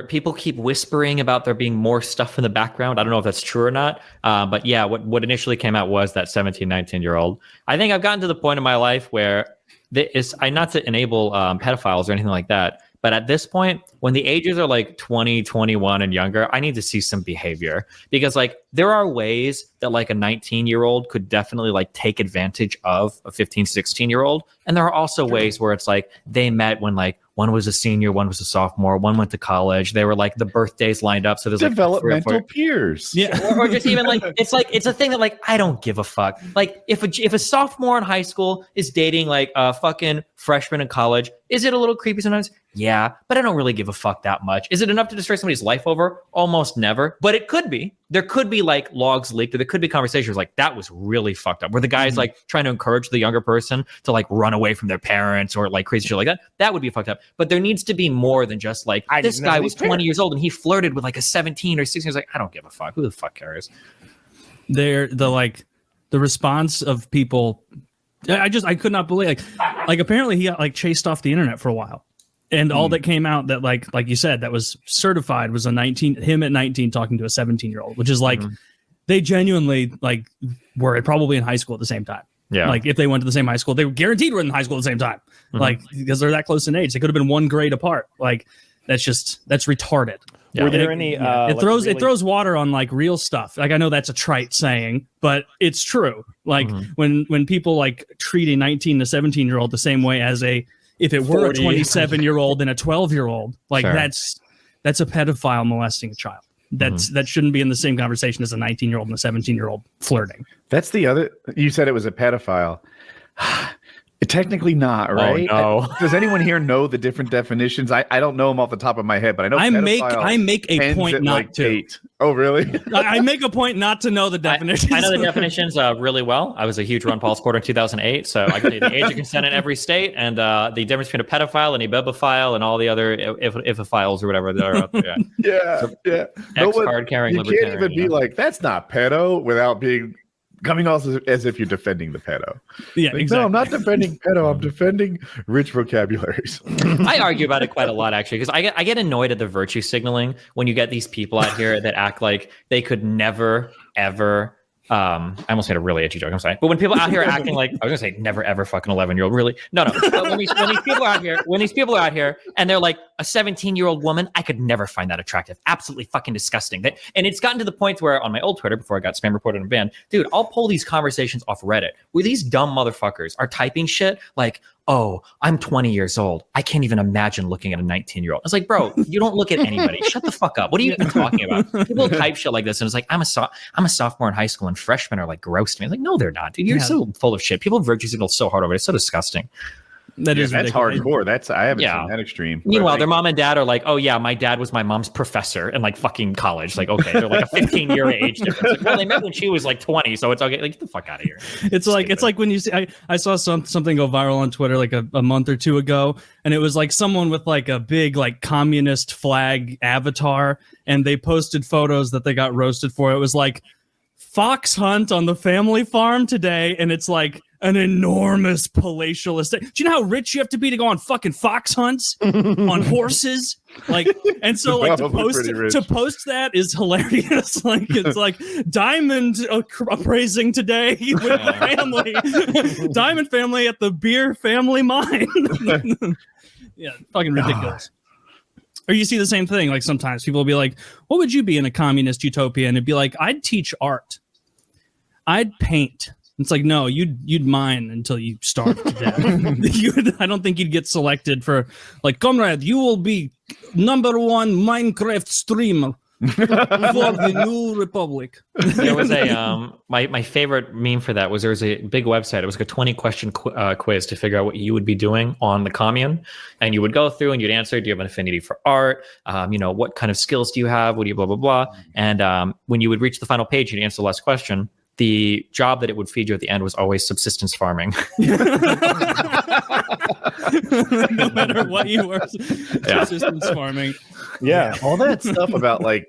S2: people keep whispering about there being more stuff in the background. I don't know if that's true or not. But yeah, what initially came out was that 17, 19-year-old. I think I've gotten to the point in my life where not to enable pedophiles or anything like that. But at this point, when the ages are like 20, 21 and younger, I need to see some behavior, because like there are ways that like a 19-year-old could definitely like take advantage of a 15, 16-year-old. And there are also ways where it's like they met when like one was a senior, one was a sophomore, one went to college. They were like the birthdays lined up. So there's
S1: developmental
S2: like
S1: peers.
S2: Yeah. Or just even like it's a thing that like I don't give a fuck. Like if a sophomore in high school is dating like a fucking freshman in college, is it a little creepy sometimes? Yeah, but I don't really give a fuck that much. Is it enough to destroy somebody's life over? Almost never. But it could be. There could be like logs leaked, or there could be conversations like that was really fucked up, where the guy's like trying to encourage the younger person to like run away from their parents or like crazy shit like that. That would be fucked up. But there needs to be more than just like this guy was 20 years old and he flirted with like a 17 or 16. He's like, I don't give a fuck. Who the fuck cares?
S4: The response of people. I could not believe like apparently he got like chased off the internet for a while. And all that came out that like you said, that was certified was him at 19 talking to a 17-year-old, which is like they genuinely like were probably in high school at the same time. Yeah. Like if they went to the same high school, they were guaranteed were in high school at the same time. Like because they're that close in age. They could have been one grade apart. Like that's retarded.
S3: Yeah. Were there any
S4: it throws water on like real stuff. Like I know that's a trite saying, but it's true. Like when people like treat a 19 to 17-year-old the same way as if it were 40. A 27-year-old and a 12-year-old, like sure. that's a pedophile molesting a child. That shouldn't be in the same conversation as a 19-year-old and a 17-year-old flirting.
S1: That's the other. You said it was a pedophile. Technically not, right?
S2: Oh, no.
S1: Does anyone here know the different definitions? I don't know them off the top of my head, but I know
S4: I make a point not
S1: like
S4: to.
S1: 8. Oh, really?
S4: I make a point not to know the definitions.
S2: I know the definitions really well. I was a huge Ron Paul supporter in 2008, so I can tell you the age of consent in every state and the difference between a pedophile and a bibophile and all the other if-a-philes or whatever that are out there.
S1: Yeah.
S2: Ex-card-carrying libertarian.
S1: You can't even be like, that's not pedo without being... coming off as if you're defending the pedo.
S4: Yeah,
S1: like,
S4: exactly.
S1: No, I'm not defending pedo. I'm defending rich vocabularies.
S2: I argue about it quite a lot, actually, because I get annoyed at the virtue signaling when you get these people out here that act like they could never, ever... I almost made a really edgy joke. I'm sorry, but when people out here are acting like I was gonna say never ever fucking 11-year-old, really no. But when these people are out here, and they're like a 17-year-old woman, I could never find that attractive. Absolutely fucking disgusting. And it's gotten to the point where on my old Twitter before I got spam reported and banned, dude, I'll pull these conversations off Reddit where these dumb motherfuckers are typing shit like, oh, I'm 20 years old. I can't even imagine looking at a 19-year-old. I was like, bro, you don't look at anybody. Shut the fuck up. What are you even talking about? People type shit like this, and it's like, I'm a sophomore in high school, and freshmen are like gross to me. I'm like, no, they're not, dude. You're so full of shit. People virtue signal so hard over it. It's so disgusting.
S1: That's hardcore. I haven't seen that extreme.
S2: Meanwhile, their mom and dad are like, oh yeah, my dad was my mom's professor in like fucking college. Like, okay, they're like a 15-year age difference. Like, well, they met when she was like 20, so it's okay. Like, get the fuck out of here.
S4: It's like when you see, I saw something go viral on Twitter like a month or two ago, and it was like someone with like a big like communist flag avatar, and they posted photos that they got roasted for. It was like fox hunt on the family farm today, and it's like an enormous palatial estate. Do you know how rich you have to be to go on fucking fox hunts on horses? Like, and so like to post that is hilarious. Like it's like Diamond appraising today with the family, Diamond family at the beer family mine. Yeah, fucking ridiculous. Or you see the same thing. Like sometimes people will be like, "What would you be in a communist utopia?" And it'd be like, "I'd teach art. I'd paint." It's like, no, you'd mine until you starve to death. I don't think you'd get selected for, like, comrade, you will be #1 Minecraft streamer for the new republic.
S2: There was a my favorite meme for that was there was a big website. It was like a 20-question quiz to figure out what you would be doing on the commune, and you would go through and you'd answer, do you have an affinity for art? What kind of skills do you have? What do you blah blah blah? And when you would reach the final page, you'd answer the last question. The job that it would feed you at the end was always subsistence farming.
S4: No matter what you were, subsistence farming.
S1: Yeah, all that stuff about like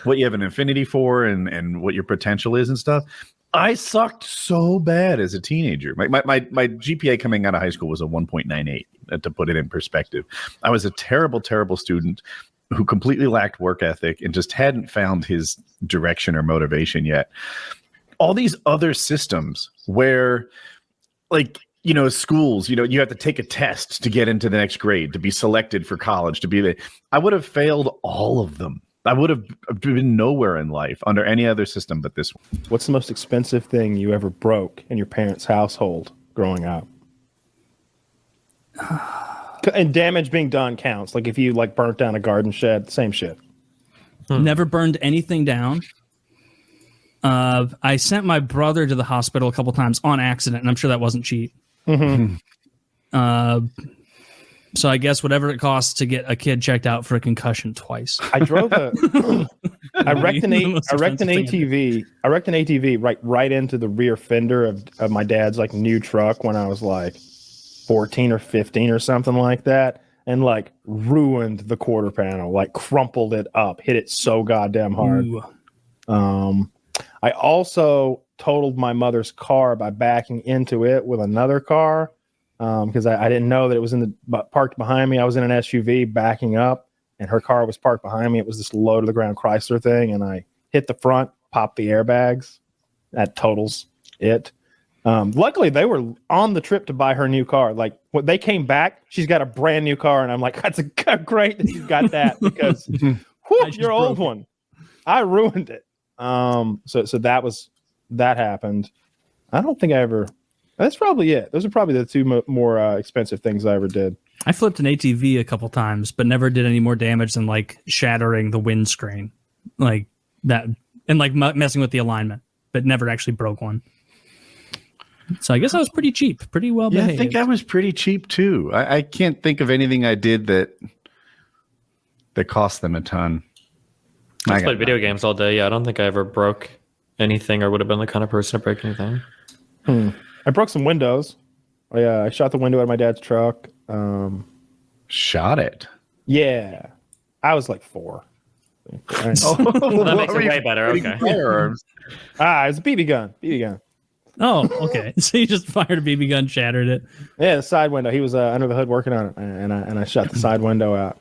S1: what you have an affinity for and what your potential is and stuff. I sucked so bad as a teenager. My GPA coming out of high school was a 1.98, to put it in perspective. I was a terrible, terrible student who completely lacked work ethic and just hadn't found his direction or motivation yet. All these other systems where, like, schools, you have to take a test to get into the next grade, to be selected for college, I would have failed all of them. I would have been nowhere in life under any other system but this one.
S3: What's the most expensive thing you ever broke in your parents' household growing up? And damage being done counts. Like if you burnt down a garden shed, same shit.
S4: Never burned anything down. I sent my brother to the hospital a couple times on accident, and I'm sure that wasn't cheap. Mm-hmm. So I guess whatever it costs to get a kid checked out for a concussion twice.
S3: I wrecked an ATV. I wrecked an ATV right into the rear fender of my dad's new truck when I was 14 or 15 or something like that, and ruined the quarter panel, crumpled it up, hit it so goddamn hard. Ooh. I also totaled my mother's car by backing into it with another car. Because I didn't know that it was parked behind me. I was in an SUV backing up, and her car was parked behind me. It was this low to the ground Chrysler thing, and I hit the front, popped the airbags. That totals it. Luckily, they were on the trip to buy her new car. When they came back, she's got a brand new car, and I'm like, that's great that you got that because your old one, I ruined it. So that happened. I don't think I ever. That's probably it. Those are probably the two more expensive things I ever did.
S4: I flipped an ATV a couple times, but never did any more damage than shattering the windscreen, that, and messing with the alignment, but never actually broke one. So I guess I was pretty cheap, pretty well behaved.
S1: I think I was pretty cheap too. I can't think of anything I did that cost them a ton.
S2: I played video games all day. Yeah, I don't think I ever broke anything or would have been the kind of person to break anything.
S3: I broke some windows. I shot the window out of my dad's truck.
S1: Shot it?
S3: Yeah. I was 4.
S2: That makes it way better. Okay.
S3: Firearms. It was a BB gun.
S4: Oh, okay. So you just fired a BB gun, shattered it.
S3: Yeah, the side window. He was under the hood working on it, and I shot the side window out.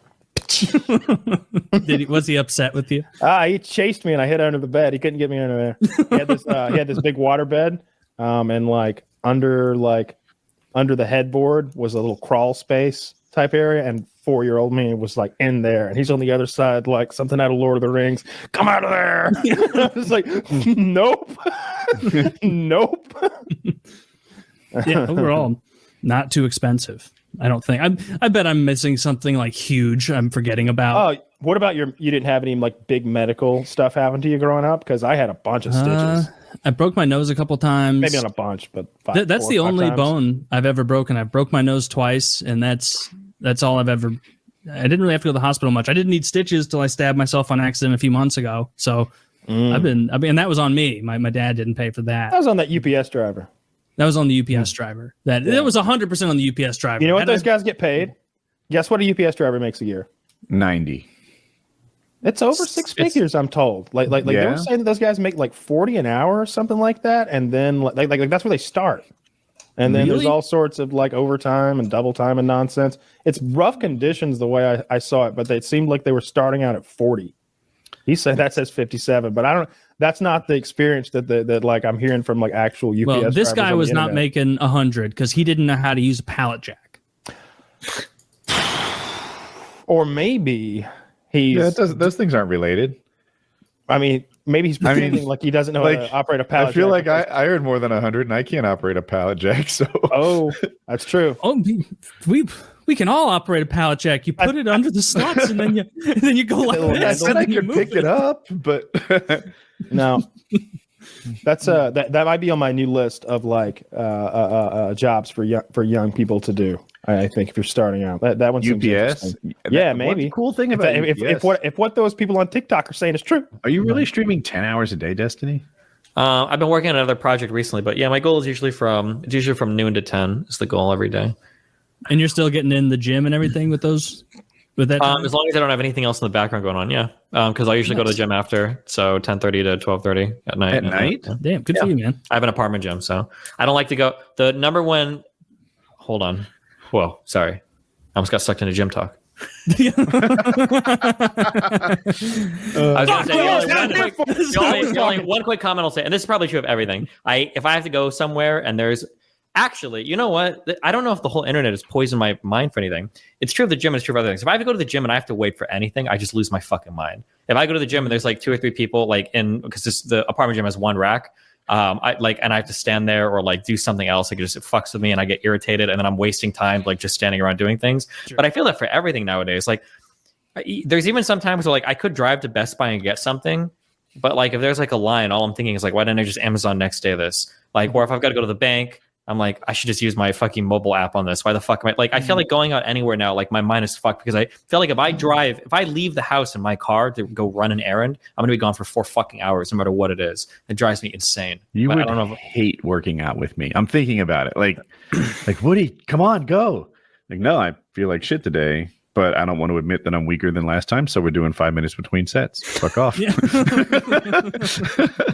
S4: Was he upset with you?
S3: He chased me, and I hid under the bed. He couldn't get me under there. He had this big water bed, and under the headboard was a little crawl space type area, and 4-year-old me was in there, and he's on the other side something out of Lord of the Rings. Come out of there! I was nope, nope.
S4: Yeah, overall, not too expensive. I don't think. I bet I'm missing something huge. I'm forgetting about.
S3: Oh, what about you didn't have any big medical stuff happen to you growing up? Because I had a bunch of stitches.
S4: I broke my nose a couple times.
S3: Maybe not a bunch, but
S4: that's the only bone I've ever broken. I broke my nose twice, and that's all I've ever. I didn't really have to go to the hospital much. I didn't need stitches till I stabbed myself on accident a few months ago. So I've been, that was on me. My dad didn't pay for that.
S3: That was on that UPS driver.
S4: That was on the UPS driver. That was 100% on the UPS driver.
S3: You know what those guys get paid? Guess what a UPS driver makes a year?
S1: 90.
S3: It's over six figures, I'm told. They were saying that those guys make 40 an hour or something like that, and then that's where they start. And then there's all sorts of overtime and double time and nonsense. It's rough conditions the way I saw it, but it seemed like they were starting out at 40. He said that says 57, but I don't. That's not the experience that I'm hearing from actual UPS.
S4: Well, this guy was not making 100 because he didn't know how to use a pallet jack.
S3: Or maybe he's.
S1: Those things aren't related.
S3: I mean, maybe he's pretending he doesn't know how to operate a pallet jack.
S1: I feel like I earn more than 100 and I can't operate a pallet jack. So.
S3: Oh, that's true.
S4: Oh, we can all operate a pallet jack. You put it under the slots and then you go like this.
S1: I said I could pick it up, but
S3: no. That's that might be on my new list of jobs for young people to do. I think if you're starting out, that one's
S1: UPS.
S3: Yeah, maybe.
S1: What's the cool thing about
S3: if what those people on TikTok are saying is true.
S1: Are you really streaming 10 hours a day, Destiny?
S2: I've been working on another project recently, but yeah, my goal is usually from noon to 10 is the goal every day.
S4: And you're still getting in the gym and everything with those With that,
S2: as long as I don't have anything else in the background going on, yeah. Because I usually go to the gym after, so 10:30 to 12:30 at night.
S1: At night?
S4: Damn, good for you, man.
S2: I have an apartment gym, so I don't like to go. The number one. Hold on. Whoa, sorry. I almost got sucked into gym talk. I was going to say one quick comment I'll say, and this is probably true of everything. If I have to go somewhere and there's actually, you know what? I don't know if the whole internet has poisoned my mind for anything. It's true of the gym. It's true of other things. If I have to go to the gym and I have to wait for anything, I just lose my fucking mind. If I go to the gym and there's like 2 or 3 people because the apartment gym has one rack. And I have to stand there or like do something else. Like it fucks with me and I get irritated and then I'm wasting time like just standing around doing things. Sure. But I feel that for everything nowadays. Like there's even some times where like I could drive to Best Buy and get something, but like if there's like a line, all I'm thinking is like, why didn't I just Amazon next day this? Like, or if I've got to go to the bank, I'm like, I should just use my fucking mobile app on this. Why the fuck am I like? I feel like going out anywhere now, like my mind is fucked because I feel like if I leave the house in my car to go run an errand, I'm gonna be gone for 4 fucking hours, no matter what it is. It drives me insane.
S1: You would hate working out with me. I'm thinking about it. Like Woody, come on, go. Like, no, I feel like shit today. But I don't want to admit that I'm weaker than last time, so we're doing 5 minutes between sets. Fuck off.
S2: Well,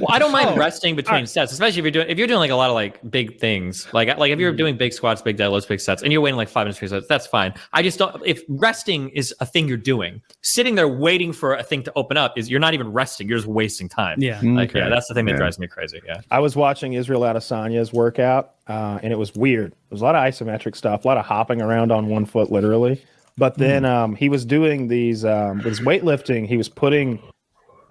S2: I don't mind resting between sets, especially if you're doing like a lot of like big things, like if you're doing big squats, big deadlifts, big sets, and you're waiting like 5 minutes between sets, that's fine. I just don't. If resting is a thing you're doing, sitting there waiting for a thing to open up you're not even resting. You're just wasting time.
S4: Yeah,
S2: that's the thing that drives me crazy. Yeah,
S3: I was watching Israel Adesanya's workout, and it was weird. There was a lot of isometric stuff, a lot of hopping around on one foot, literally. But then he was doing these with his weightlifting. He was putting,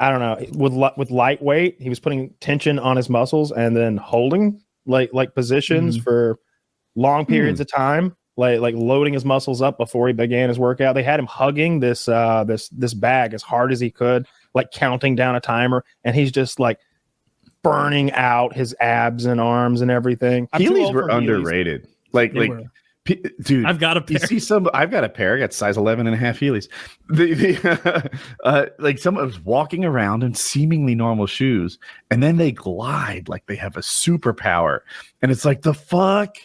S3: I don't know, with lightweight. He was putting tension on his muscles and then holding like positions for long periods of time, like loading his muscles up before he began his workout. They had him hugging this bag as hard as he could, like counting down a timer, and he's just like burning out his abs and arms and everything.
S1: Heelys were underrated. Dude,
S4: I've got a pair.
S1: You see some? I've got a pair. I got size 11.5 Heelys. Like someone was walking around in seemingly normal shoes, and then they glide like they have a superpower, and it's like the fuck.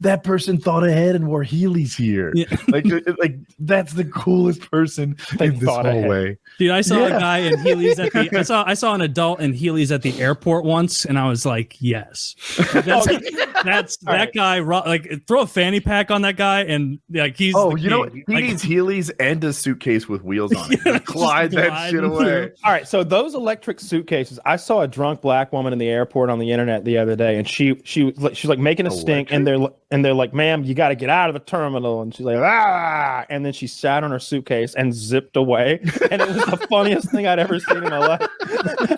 S1: That person thought ahead and wore Heelys here. Yeah. Like that's the coolest person in this whole way.
S4: Dude, I saw a guy in Heelys at the. I saw an adult in Heelys at the airport once, and I was like, yes, that's that guy. Like, throw a fanny pack on that guy, and like he's.
S1: Oh, you know what? He needs Heelys and a suitcase with wheels on it. Yeah, glide that shit away.
S3: All right, so those electric suitcases. I saw a drunk black woman in the airport on the internet the other day, and she's like making a stink, and they're like, ma'am, you got to get out of the terminal. And she's like, and then she sat on her suitcase and zipped away. And it was the funniest thing I'd ever seen in my life.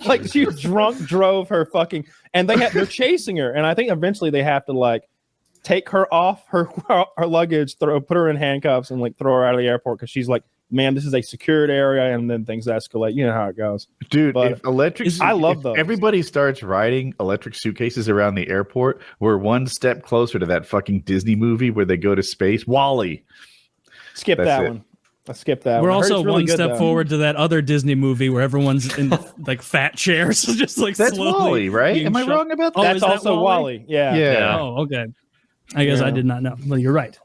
S3: Like, she drove her fucking, and they're chasing her. And I think eventually they have to like take her off her luggage, put her in handcuffs and like throw her out of the airport. Cause she's like, ma'am, this is a secured area. And then things escalate. You know how it goes.
S1: Dude, if I love those. Everybody starts riding electric suitcases around the airport. We're one step closer to that fucking Disney movie where they go to space. WALL-E.
S3: Skip that one. I skipped that.
S4: We're also one step forward to that other Disney movie where everyone's in like fat chairs, just like
S1: that's WALL-E, right? Am I wrong about that?
S3: That's also WALL-E. Yeah.
S4: Oh, okay. I guess I did not know. Well, you're right.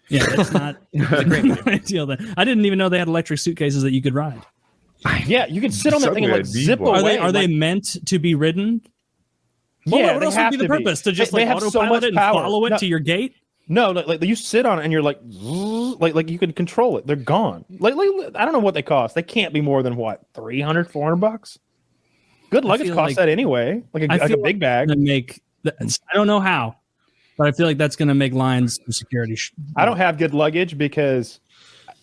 S4: Yeah, that's not a great idea. Then I didn't even know they had electric suitcases that you could ride.
S3: Yeah, you can sit on that thing and like zip away.
S4: Are they meant to be ridden?
S3: Yeah,
S4: what else would be the purpose? To just like autopilot it and follow it to your gate?
S3: No, like you sit on it and you're like you can control it. They're gone. Like I don't know what they cost. They can't be more than what, $300-$400. Good luggage costs that anyway. Like a big bag.
S4: I don't know how. But I feel like that's going to make lines for security.
S3: I don't have good luggage because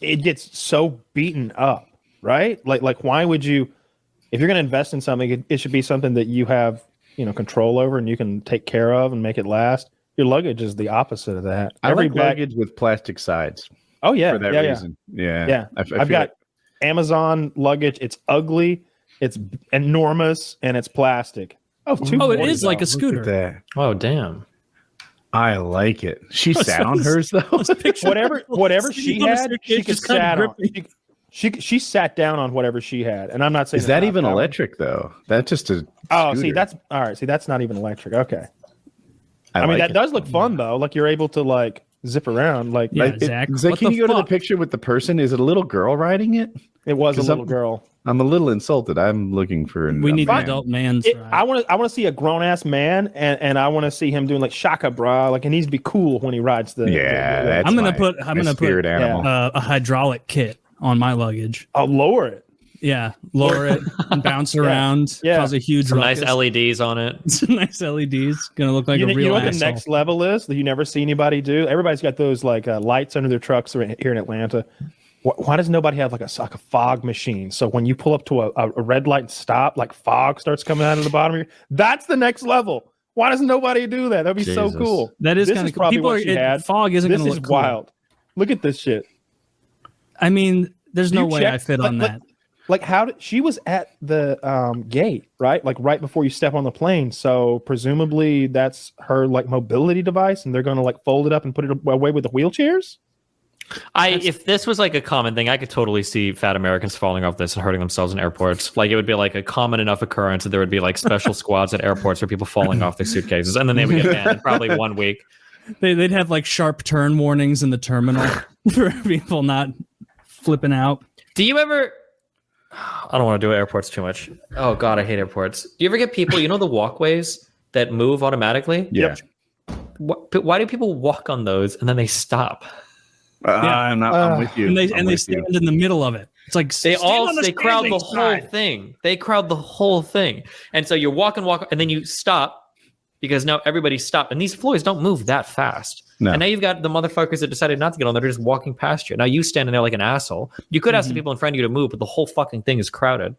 S3: it gets so beaten up, right? Like why would you, if you're going to invest in something, it should be something that you have, control over and you can take care of and make it last. Your luggage is the opposite of that.
S1: I like luggage with plastic sides.
S3: Oh yeah,
S1: for that reason. Yeah.
S3: I've got Amazon luggage. It's ugly, it's enormous, and it's plastic.
S4: It is like a scooter.
S2: Oh damn.
S1: I like it. She sat on hers though.
S3: Whatever she had, she could sat on. She sat down on whatever she had, and I'm not saying
S1: is that even electric though? That's just a.
S3: Oh,
S1: scooter.
S3: See, that's all right. See, that's not even electric. Okay. I mean, that does look fun though. Like you're able to like zip around. Like,
S4: Zach,
S1: can you go to the picture with the person? Is it a little girl riding it?
S3: It was a little girl.
S1: I'm a little insulted. I'm looking for.
S4: We need an adult man's ride.
S3: I want to see a grown ass man, and I want to see him doing like shaka bra. Like, it needs to be cool when he rides the.
S1: That's
S4: I'm gonna put
S1: animal.
S4: A hydraulic kit on my luggage.
S3: I'll lower it.
S4: Yeah, lower it and bounce around. Cause a huge
S2: nice LEDs on it.
S4: Some nice LEDs. Gonna look like a real.
S3: You know what
S4: asshole.
S3: the next level is that you never see anybody do? Everybody's got those like lights under their trucks here in Atlanta. Why does nobody have like a fog machine? So when you pull up to a red light and stop, like fog starts coming out of the bottom of your. That's the next level. Why does nobody do that? That'd be so cool.
S4: That is kind of cool. People fog isn't going to look cool.
S3: Wild. Look at this shit.
S4: I mean, there's no way I fit on that.
S3: Like she was at the gate, right? Like right before you step on the plane. So presumably that's her like mobility device, and they're going to like fold it up and put it away with the wheelchairs.
S2: If this was like a common thing, I could totally see fat Americans falling off this and hurting themselves in airports. Like, it would be like a common enough occurrence that there would be like special squads at airports for people falling off their suitcases, and then they would get banned in probably 1 week.
S4: They'd have like sharp turn warnings in the terminal for people not flipping out.
S2: Do you ever? I don't want to do airports too much. Oh God, I hate airports. Do you ever get people? You know the walkways that move automatically?
S1: Yeah.
S2: Why do people walk on those and then they stop?
S1: I'm with you.
S4: And they stand in the middle of it. It's like
S2: they crowd the whole thing. They crowd the whole thing. And so you're walking, and then you stop because now everybody's stopped. And these floors don't move that fast. No. And now you've got the motherfuckers that decided not to get on. They're just walking past you. Now you standing there like an asshole. You could ask the people in front of you to move, but the whole fucking thing is crowded.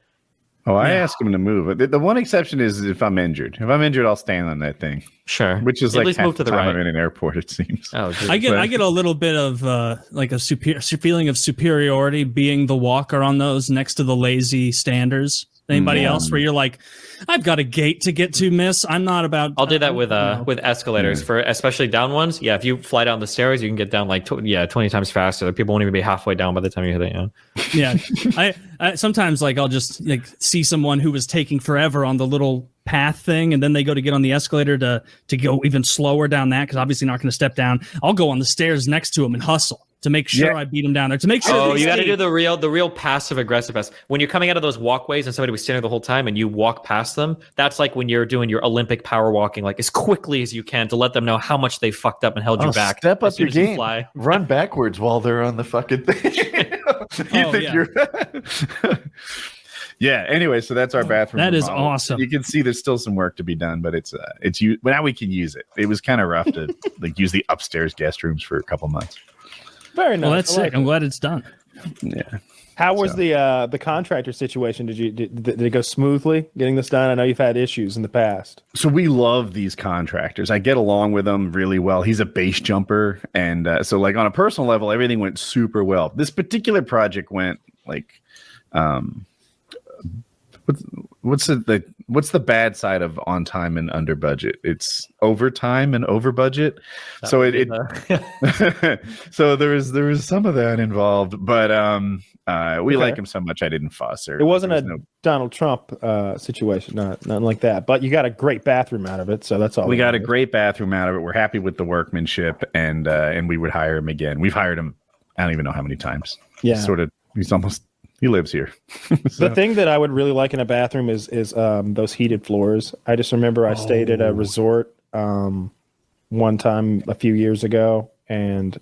S1: Oh, I ask them to move. The one exception is if I'm injured. If I'm injured, I'll stand on that thing.
S2: Sure.
S1: Which is
S2: at
S1: like
S2: least move to the right.
S1: I'm in an airport, it seems.
S2: Oh,
S4: I get a little bit of like a feeling of superiority being the walker on those next to the lazy standers. Anybody else where you're like, I've got a gate to get to, miss. I'm not about.
S2: I'll do that with escalators for especially down ones. Yeah, if you fly down the stairs, you can get down like 20 times faster. People won't even be halfway down by the time you hit it.
S4: Yeah, I sometimes like I'll just like see someone who was taking forever on the little path thing, and then they go to get on the escalator to go even slower down that because obviously not going to step down. I'll go on the stairs next to them and hustle to make sure I beat them down there. To make sure.
S2: Oh, you got to do the real passive aggressive pass. When you're coming out of those walkways and somebody was standing the whole time and you walk past them, that's like when you're doing your Olympic power walking, like as quickly as you can to let them know how much they fucked up and held you back.
S5: Step up your game. Run backwards while they're on the fucking thing.
S1: You're. Yeah. Anyway, so that's our bathroom.
S4: That is awesome.
S1: You can see there's still some work to be done, but it's now we can use it. It was kind of rough to like use the upstairs guest rooms for a couple months.
S3: Very nice.
S4: Well, that's sick. I'm glad it's done.
S1: Yeah.
S3: How was the contractor situation? Did it go smoothly getting this done? I know you've had issues in the past.
S1: So we love these contractors. I get along with him really well. He's a base jumper, and so like on a personal level, everything went super well. This particular project went like, what's the bad side of on time and under budget? It's overtime and over budget. So so there was some of that involved, but we like him so much I didn't fuss.
S3: It wasn't Donald Trump situation, nothing like that. But you got a great bathroom out of it, so that's all.
S1: We got a great bathroom out of it. We're happy with the workmanship, and we would hire him again. We've hired him. I don't even know how many times. Yeah, he lives here.
S3: So. The thing that I would really like in a bathroom is those heated floors. I just remember I stayed at a resort one time a few years ago, and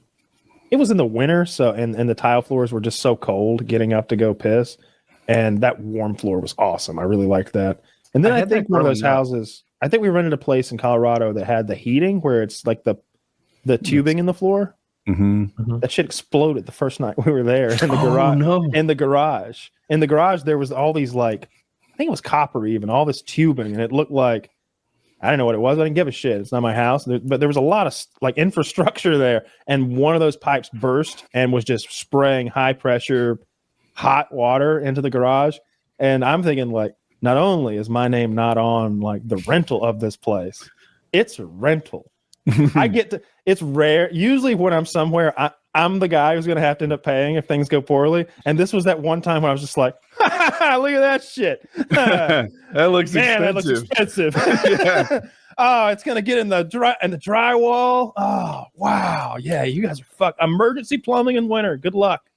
S3: it was in the winter, so and the tile floors were just so cold getting up to go piss, and that warm floor was awesome. I really liked that. And then I think one of those houses, I think we rented a place in Colorado that had the heating where it's like the tubing in the floor.
S1: Mm-hmm.
S3: That shit exploded the first night we were there in the garage.
S1: No.
S3: In the garage, there was all these like, I think it was copper, even all this tubing, and it looked like I didn't know what it was. I didn't give a shit. It's not my house, but there was a lot of like infrastructure there, and one of those pipes burst and was just spraying high pressure, hot water into the garage. And I'm thinking like, not only is my name not on like the rental of this place, it's a rental. It's rare. Usually when I'm somewhere, I'm the guy who's going to have to end up paying if things go poorly. And this was that one time when I was just like, look at that shit.
S1: That looks expensive.
S3: That looks expensive. Oh, it's gonna get in the drywall. Oh, wow. Yeah, you guys are fucked. Emergency plumbing in winter. Good luck.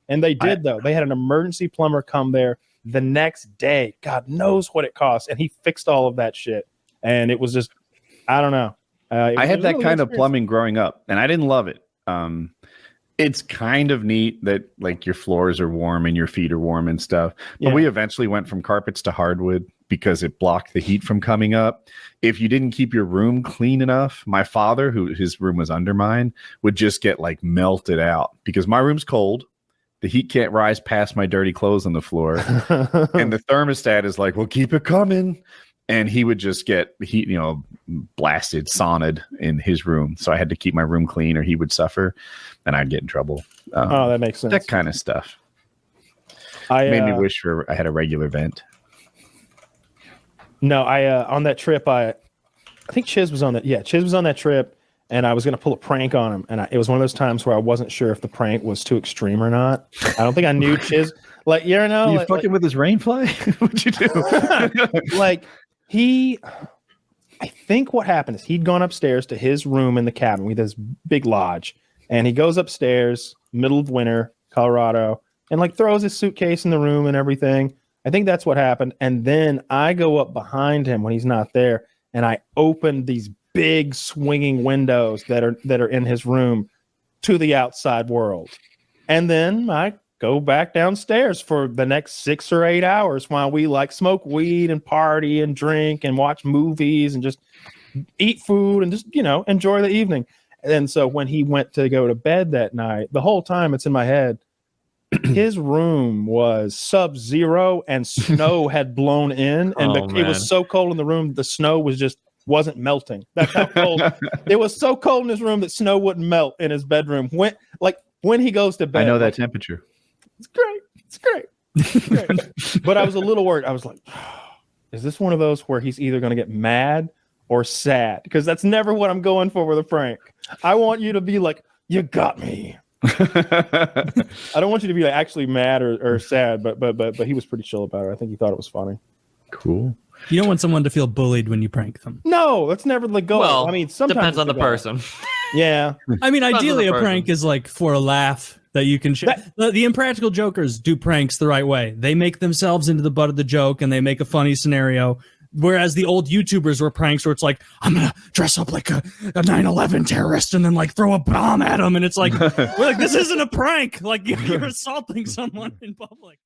S3: And they did though. They had an emergency plumber come there the next day. God knows what it cost, and he fixed all of that shit. And it was just, I don't know.
S1: I had that kind of plumbing growing up, and I didn't love it. It's kind of neat that like your floors are warm and your feet are warm and stuff. But we eventually went from carpets to hardwood because it blocked the heat from coming up. If you didn't keep your room clean enough, my father, who his room was under mine, would just get like melted out because my room's cold. The heat can't rise past my dirty clothes on the floor. And the thermostat is like, well, keep it coming. And he would just get heat, blasted, sauned in his room. So I had to keep my room clean or he would suffer and I'd get in trouble.
S3: That makes sense.
S1: That kind of stuff. Made me wish I had a regular vent.
S3: No, on that trip, I think Chiz was on that. Yeah, Chiz was on that trip and I was going to pull a prank on him. And it was one of those times where I wasn't sure if the prank was too extreme or not. I don't think I knew Chiz. Like, you know.
S1: You fucking with his rainfly? What'd you do?
S3: Like, I think what happened is he'd gone upstairs to his room in the cabin. We had this big lodge. And he goes upstairs, middle of winter, Colorado, and like throws his suitcase in the room and everything. I think that's what happened. And then I go up behind him when he's not there, and I open these big swinging windows that are in his room to the outside world. And then I go back downstairs for the next 6 or 8 hours while we like smoke weed and party and drink and watch movies and just eat food and just, enjoy the evening. And so when he went to go to bed that night, the whole time it's in my head, his room was sub-zero and snow had blown in and it was so cold in the room, the snow wasn't melting. That's how cold. It was so cold in his room that snow wouldn't melt in his bedroom. When he goes to bed.
S1: I know that temperature.
S3: It's great. But I was a little worried. I was like, is this one of those where he's either going to get mad or sad? Because that's never what I'm going for with a prank. I want you to be like, you got me. I don't want you to be like actually mad or sad, but he was pretty chill about it. I think he thought it was funny.
S1: Cool.
S4: You don't want someone to feel bullied when you prank them.
S3: No, that's never the goal.
S2: Well,
S3: I mean, sometimes
S2: depends on the person.
S3: Yeah.
S4: I mean, ideally a prank is like for a laugh that you can share. The Impractical Jokers do pranks the right way. They make themselves into the butt of the joke and they make a funny scenario. Whereas the old YouTubers were pranks where it's like, I'm going to dress up like a 9/11 terrorist and then like throw a bomb at them. And it's like, we're like, this isn't a prank. Like you're assaulting someone in public.